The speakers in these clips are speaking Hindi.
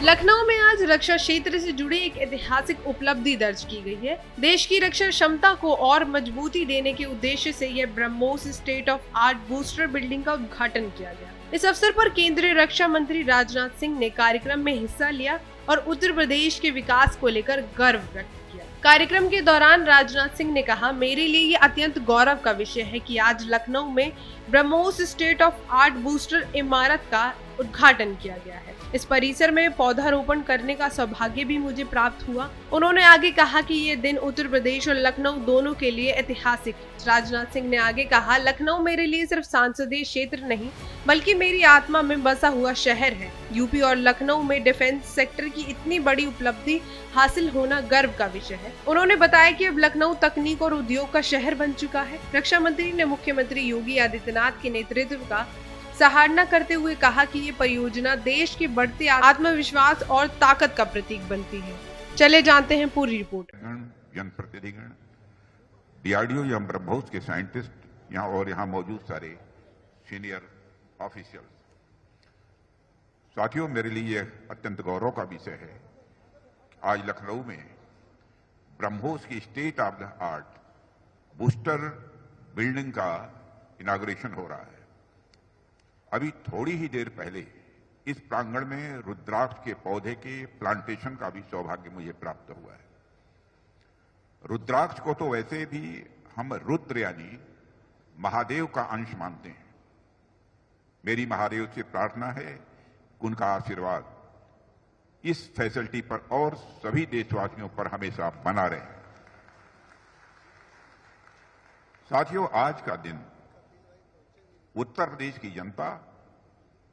लखनऊ में आज रक्षा क्षेत्र से जुड़ी एक ऐतिहासिक उपलब्धि दर्ज की गई है। देश की रक्षा क्षमता को और मजबूती देने के उद्देश्य से यह BrahMos state of art booster building का उद्घाटन किया गया। इस अवसर पर केंद्रीय रक्षा मंत्री राजनाथ सिंह ने कार्यक्रम में हिस्सा लिया और उत्तर प्रदेश के विकास को लेकर गर्व व्यक्त किया। कार्यक्रम के दौरान राजनाथ सिंह ने कहा, मेरे लिए ये अत्यंत गौरव का विषय है कि आज लखनऊ में BrahMos state of art booster इमारत का उद्घाटन किया गया है। इस परिसर में पौधारोपण करने का सौभाग्य भी मुझे प्राप्त हुआ। उन्होंने आगे कहा कि ये दिन उत्तर प्रदेश और लखनऊ दोनों के लिए ऐतिहासिक है। राजनाथ सिंह ने आगे कहा, लखनऊ मेरे लिए सिर्फ संसदीय क्षेत्र नहीं बल्कि मेरी आत्मा में बसा हुआ शहर है। यूपी और लखनऊ में डिफेंस सेक्टर की इतनी बड़ी उपलब्धि हासिल होना गर्व का विषय है। उन्होंने बताया कि अब लखनऊ तकनीक और उद्योग का शहर बन चुका है। रक्षा मंत्री ने मुख्यमंत्री योगी आदित्यनाथ के नेतृत्व का सराहना करते हुए कहा कि ये परियोजना देश के बढ़ते आत्मविश्वास और ताकत का प्रतीक बनती है। चले जानते हैं पूरी रिपोर्ट। जनप्रतिनिधिगण, डीआरडीओ या ब्रह्मोस के साइंटिस्ट यहाँ और यहाँ मौजूद सारे सीनियर ऑफिशियल्स, साथियों, मेरे लिए अत्यंत गौरव का विषय है आज लखनऊ में ब्रह्मोस की state of the art booster building का इनाग्रेशन हो रहा है। अभी थोड़ी ही देर पहले इस प्रांगण में रुद्राक्ष के पौधे के प्लांटेशन का भी सौभाग्य मुझे प्राप्त हुआ है। रुद्राक्ष को तो वैसे भी हम रुद्र यानी महादेव का अंश मानते हैं। मेरी महादेव से प्रार्थना है कि उनका आशीर्वाद इस फैसिलिटी पर और सभी देशवासियों पर हमेशा बना रहे। साथियों, आज का दिन उत्तर प्रदेश की जनता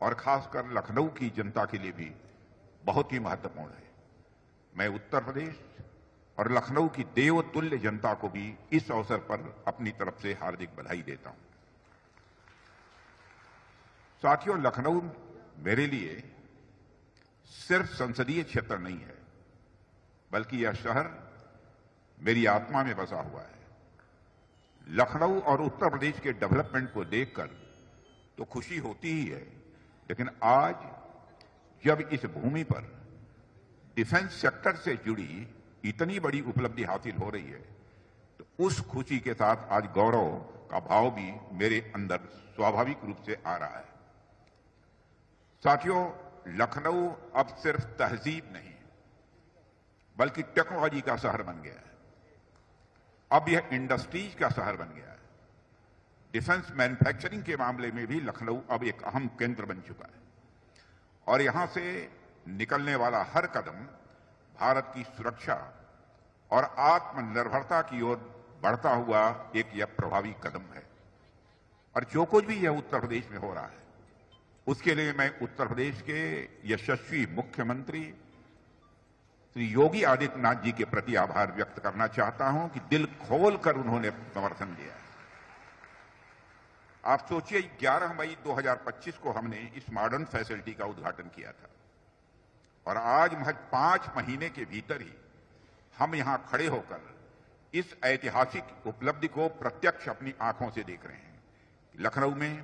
और खासकर लखनऊ की जनता के लिए भी बहुत ही महत्वपूर्ण है। मैं उत्तर प्रदेश और लखनऊ की देवतुल्य जनता को भी इस अवसर पर अपनी तरफ से हार्दिक बधाई देता हूं। साथियों, लखनऊ मेरे लिए सिर्फ संसदीय क्षेत्र नहीं है बल्कि यह शहर मेरी आत्मा में बसा हुआ है। लखनऊ और उत्तर प्रदेश के डेवलपमेंट को देखकर तो खुशी होती ही है, लेकिन आज जब इस भूमि पर डिफेंस सेक्टर से जुड़ी इतनी बड़ी उपलब्धि हासिल हो रही है तो उस खुशी के साथ आज गौरव का भाव भी मेरे अंदर स्वाभाविक रूप से आ रहा है। साथियों, लखनऊ अब सिर्फ तहजीब नहीं बल्कि टेक्नोलॉजी का शहर बन गया है। अब यह इंडस्ट्रीज का शहर बन गया है। डिफेंस मैन्युफैक्चरिंग के मामले में भी लखनऊ अब एक अहम केंद्र बन चुका है और यहां से निकलने वाला हर कदम भारत की सुरक्षा और आत्मनिर्भरता की ओर बढ़ता हुआ एक यह प्रभावी कदम है। और जो कुछ भी यह उत्तर प्रदेश में हो रहा है उसके लिए मैं उत्तर प्रदेश के यशस्वी मुख्यमंत्री श्री योगी आदित्यनाथ जी के प्रति आभार व्यक्त करना चाहता हूं कि दिल खोलकर उन्होंने समर्थन दिया है। आप सोचिए, 11 मई 2025 को हमने इस मॉडर्न फैसिलिटी का उद्घाटन किया था और आज महज 5 महीने के भीतर ही हम यहां खड़े होकर इस ऐतिहासिक उपलब्धि को प्रत्यक्ष अपनी आंखों से देख रहे हैं। लखनऊ में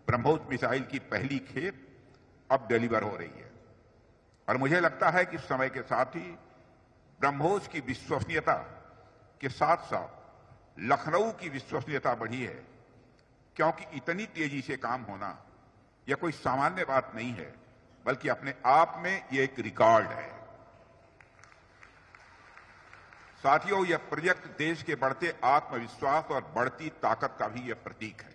ब्रह्मोस मिसाइल की पहली खेप अब डिलीवर हो रही है और मुझे लगता है कि समय के साथ ही ब्रह्मोस की विश्वसनीयता के साथ साथ लखनऊ की विश्वसनीयता बढ़ी है, क्योंकि इतनी तेजी से काम होना यह कोई सामान्य बात नहीं है बल्कि अपने आप में यह एक रिकॉर्ड है। साथियों, यह प्रोजेक्ट देश के बढ़ते आत्मविश्वास और बढ़ती ताकत का भी यह प्रतीक है।